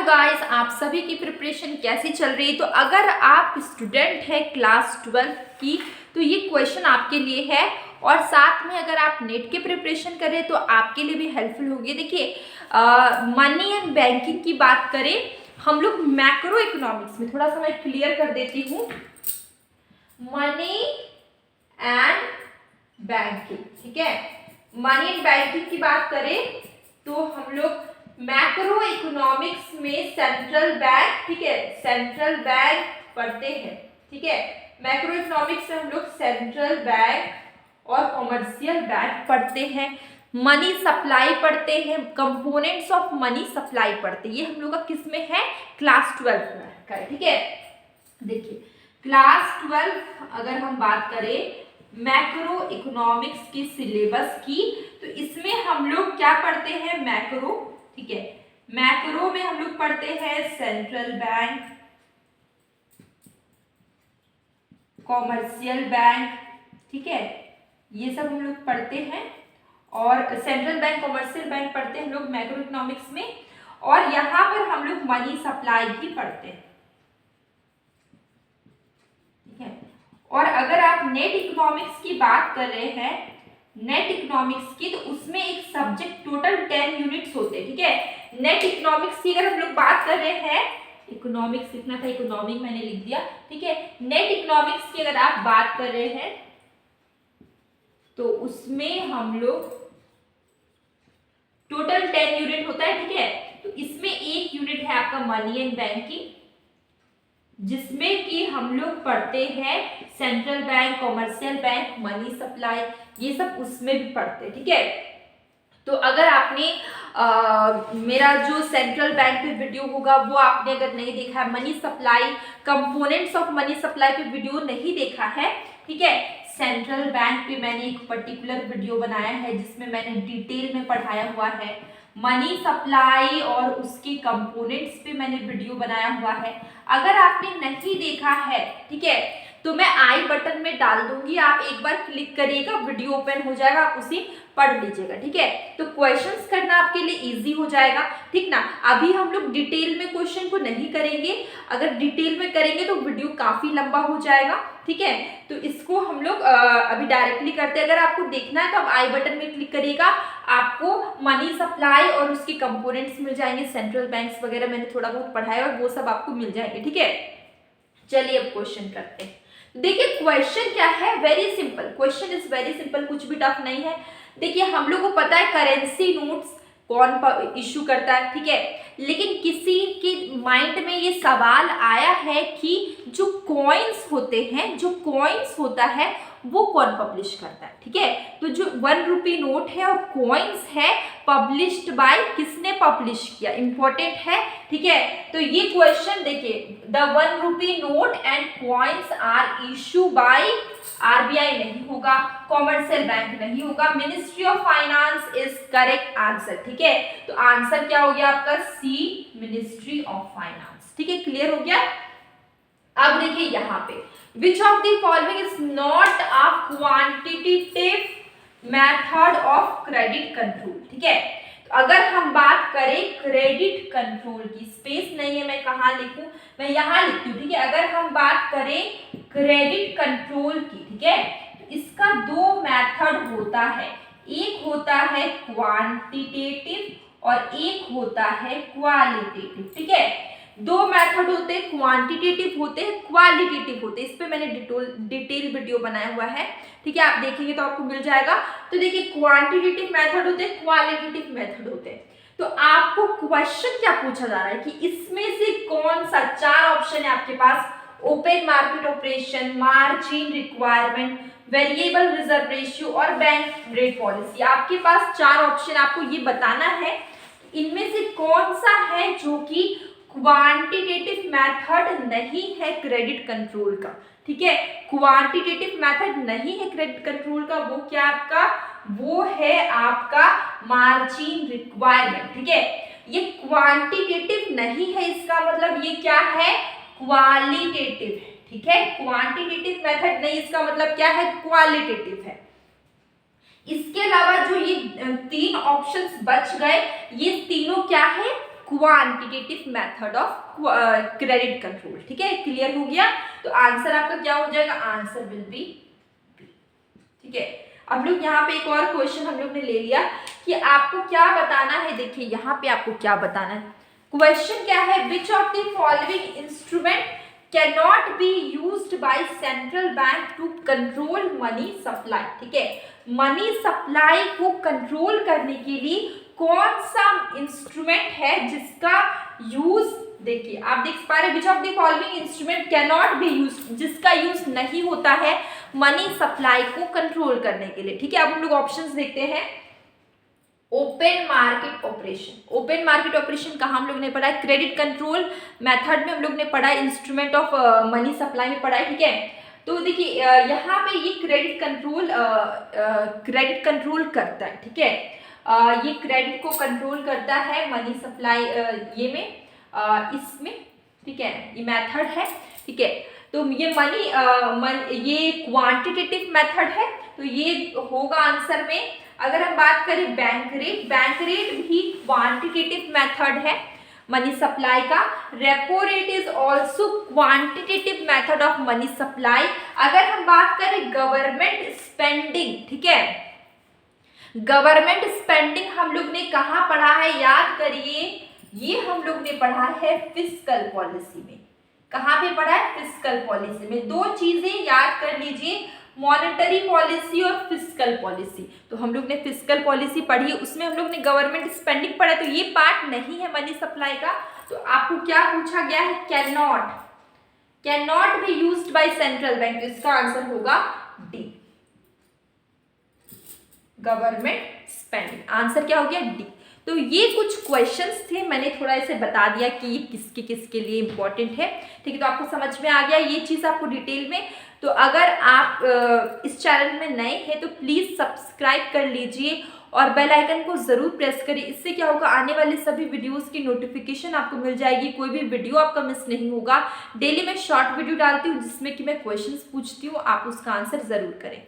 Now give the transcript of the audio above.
Guys, आप सभी की प्रिपरेशन कैसी चल रही है। तो अगर आप स्टूडेंट हैं क्लास 12 की तो ये क्वेश्चन आपके लिए है, और साथ में अगर आप नेट के प्रिपरेशन करें तो आपके लिए भी हेल्पफुल होगी। देखिए, मनी एंड बैंकिंग की बात करें हम लोग मैक्रो इकोनॉमिक्स में, थोड़ा सा मैं क्लियर कर देती हूँ। मनी एंड बैंकिंग, ठीक है, मनी एंड बैंकिंग की बात करें तो हम लोग मैक्रो इकोनॉमिक्स में सेंट्रल बैंक, ठीक है, सेंट्रल बैंक पढ़ते हैं। ठीक है, मैक्रो इकोनॉमिक्स में हम लोग सेंट्रल बैंक और कॉमर्शियल बैंक पढ़ते हैं, मनी सप्लाई पढ़ते हैं, कंपोनेंट्स ऑफ मनी सप्लाई पढ़ते हैं। ये हम लोग का किस में है? क्लास 12 में का है। ठीक है, देखिए क्लास 12 अगर हम बात करें मैक्रो इकोनॉमिक्स के सिलेबस की, तो इसमें हम लोग क्या पढ़ते हैं? मैक्रो, ठीक है, मैक्रो में हम लोग पढ़ते हैं सेंट्रल बैंक, कॉमर्शियल बैंक, ठीक है, ये सब हम लोग पढ़ते हैं। और सेंट्रल बैंक, कॉमर्शियल बैंक पढ़ते हैं हम लोग मैक्रो इकोनॉमिक्स में, और यहाँ पर हम लोग मनी सप्लाई भी पढ़ते हैं। ठीक है, और अगर आप नेट इकोनॉमिक्स की बात कर रहे हैं, नेट इकोनॉमिक्स की, तो उसमें एक सब्जेक्ट टोटल 10 यूनिट्स होते हैं। ठीक है, नेट इकोनॉमिक्स की अगर हम लोग बात कर रहे हैं, इकोनॉमिक्स लिखना था, इकोनॉमिक मैंने लिख दिया। ठीक है, नेट इकोनॉमिक्स की अगर आप बात कर रहे हैं तो उसमें हम लोग टोटल 10 यूनिट होता है। ठीक है, तो इसमें एक यूनिट है आपका मनी एंड बैंकिंग, जिसमें कि हम लोग पढ़ते हैं central bank, commercial bank, money supply, ये सब उसमें भी पढ़ते हैं। ठीक है, तो अगर आपने मेरा जो सेंट्रल बैंक पे वीडियो होगा वो आपने अगर नहीं देखा है, money supply, components of money supply पे वीडियो नहीं देखा है, ठीक है, सेंट्रल बैंक पे मैंने एक पर्टिकुलर वीडियो बनाया है जिसमें मैंने डिटेल में पढ़ाया हुआ है। मनी सप्लाई और उसके कंपोनेंट्स पे मैंने वीडियो बनाया हुआ है। अगर आपने नहीं देखा है, ठीक है, तो मैं आई बटन में डाल दूंगी, आप एक बार क्लिक करिएगा, वीडियो ओपन हो जाएगा, आप उसे पढ़ लीजिएगा। ठीक है, तो क्वेश्चंस करना आपके लिए इजी हो जाएगा। ठीक ना, अभी हम लोग डिटेल में क्वेश्चन को नहीं करेंगे, अगर डिटेल में करेंगे तो वीडियो काफी लंबा हो जाएगा। ठीक है, तो इसको हम लोग अभी डायरेक्टली करते हैं। अगर आपको देखना है तो आप आई बटन में क्लिक करिएगा, आपको मनी सप्लाई और उसके कंपोनेंट्स मिल जाएंगे, सेंट्रल बैंक्स वगैरह मैंने थोड़ा बहुत पढ़ाया और वो सब आपको मिल जाएंगे। ठीक है, चलिए अब क्वेश्चन करते हैं। देखिए क्वेश्चन क्या है, very simple, question is very simple, कुछ भी टफ नहीं है। देखिए हम लोग को पता है करेंसी नोट्स कौन इश्यू करता है, ठीक है, लेकिन किसी के माइंड में ये सवाल आया है कि जो कॉइन्स होते हैं, जो कॉइन्स होता है वो कौन पब्लिश करता है। ठीक है, तो जो 1 रुपी नोट है और कॉइन्स है, पब्लिश्ड बाय, किसने पब्लिश किया, इंपॉर्टेंट है। ठीक है, तो ये क्वेश्चन देखिए, the 1 rupee note and coins are issue by RBI नहीं होगा, कॉमर्शियल बैंक नहीं होगा, ministry of finance is correct answer. ठीक है, तो आंसर क्या हो गया आपका? C, ministry of finance. ठीक है, क्लियर हो गया। अब देखिए यहाँ पे, which of the following is not a quantitative method of credit control. ठीक है, तो अगर हम बात करें क्रेडिट कंट्रोल की, स्पेस नहीं है, मैं कहाँ लिखूं, मैं यहाँ लिखती हूँ। ठीक है, अगर हम बात करें क्रेडिट कंट्रोल की, ठीक है, तो इसका 2 मेथड होता है, एक होता है क्वांटिटेटिव और एक होता है क्वालिटेटिव। ठीक है, 2 मेथड होते हैं, क्वांटिटेटिव होते हैं, क्वालिटेटिव होते हैं। इस पे मैंने डिटेल वीडियो बनाया हुआ है। ठीक है, आप देखेंगे तो आपको मिल जाएगा। तो देखिए क्वांटिटेटिव मेथड होते हैं, क्वालिटेटिव मेथड होते हैं। तो आपको क्वेश्चन क्या पूछा जा रहा है कि इसमें से कौन सा, 4 ऑप्शन है आपके पास, open market operation, margin requirement, variable reserve ratio और बैंक रेट पॉलिसी। आपके पास 4 ऑप्शन, आपको ये बताना है इनमें से कौन सा है जो कि क्वांटिटेटिव मेथड नहीं है क्रेडिट कंट्रोल का। ठीक है, क्वांटिटेटिव मेथड नहीं है क्रेडिट कंट्रोल का, वो क्या आपका, वो है आपका मार्जिन रिक्वायरमेंट। ठीक है, ये क्वांटिटेटिव नहीं है, इसका मतलब ये क्या है, क्वालिटेटिव है। ठीक है, क्वांटिटेटिव मेथड नहीं, इसका मतलब क्या है, क्वालिटेटिव है। इसके अलावा जो ये 3 ऑप्शंस बच गए, ये तीनों क्या है, quantitative method of credit control. ठीक है, क्लियर हो गया? तो आंसर आपका क्या हो जाएगा? Answer will be B. ठीक है, अब लोग यहाँ पे एक और क्वेश्चन हम लोग ने ले लिया कि आपको क्या बताना है। देखिए यहाँ पे आपको क्या बताना है, क्वेश्चन क्या है, which of the following instrument cannot be used by central bank to control money supply. ठीक है, मनी सप्लाई को कंट्रोल करने के लिए कौन सा इंस्ट्रूमेंट है जिसका यूज, देखिए आप देख पा रहे, विच of the following instrument can not be use, जिसका यूज नहीं होता है मनी सप्लाई को कंट्रोल करने के लिए। ठीक है, अब हम लोग ऑप्शंस देखते हैं। Open market operation, open market operation कहाँ हम लोग ने पढ़ा है? क्रेडिट कंट्रोल मेथड में हम लोग ने पढ़ा है, इंस्ट्रूमेंट ऑफ मनी सप्लाई में पढ़ा है। ठीक है, तो देखिए यहाँ पे ये क्रेडिट कंट्रोल करता है। ठीक है, ये क्रेडिट को कंट्रोल करता है मनी सप्लाई ये में इसमें। ठीक है, ये मेथड है। ठीक है, तो ये ये क्वांटिटेटिव मेथड है, तो ये होगा आंसर में। अगर हम बात करें बैंक रेट भी क्वांटिटेटिव मेथड है मनी सप्लाई का। Repo rate is also quantitative method of money supply. अगर हम बात करें गवर्नमेंट स्पेंडिंग, ठीक है, गवर्नमेंट स्पेंडिंग हम लोग ने कहाँ पढ़ा है? याद करिए, ये हम लोग ने पढ़ा है फिस्कल पॉलिसी में। कहाँ पे पढ़ा है? फिस्कल पॉलिसी में। दो चीजें याद कर लीजिए, मॉनेटरी पॉलिसी और फिस्कल पॉलिसी। तो हम लोग ने फिस्कल पॉलिसी पढ़ी, उसमें हम लोग ने गवर्नमेंट स्पेंडिंग पढ़ा, तो ये पार्ट नहीं है मनी सप्लाई का। तो आपको क्या पूछा गया है? Can not be used by central bank. तो इसका आंसर होगा डी, गवर्नमेंट स्पेंडिंग। आंसर क्या हो गया? डी। तो ये कुछ क्वेश्चंस थे, मैंने थोड़ा इसे बता दिया कि ये किसके किसके लिए इंपॉर्टेंट है। ठीक है, तो आपको समझ में आ गया ये चीज़ आपको डिटेल में। तो अगर आप इस चैनल में नए हैं तो प्लीज़ सब्सक्राइब कर लीजिए और बेल आइकन को ज़रूर प्रेस करिए। इससे क्या होगा, आने वाले सभी वीडियोस की नोटिफिकेशन आपको मिल जाएगी, कोई भी वीडियो आपका मिस नहीं होगा। डेली मैं शॉर्ट वीडियो डालती हूँ जिसमें कि मैं क्वेश्चंस पूछती हूँ, आप उसका आंसर ज़रूर करें।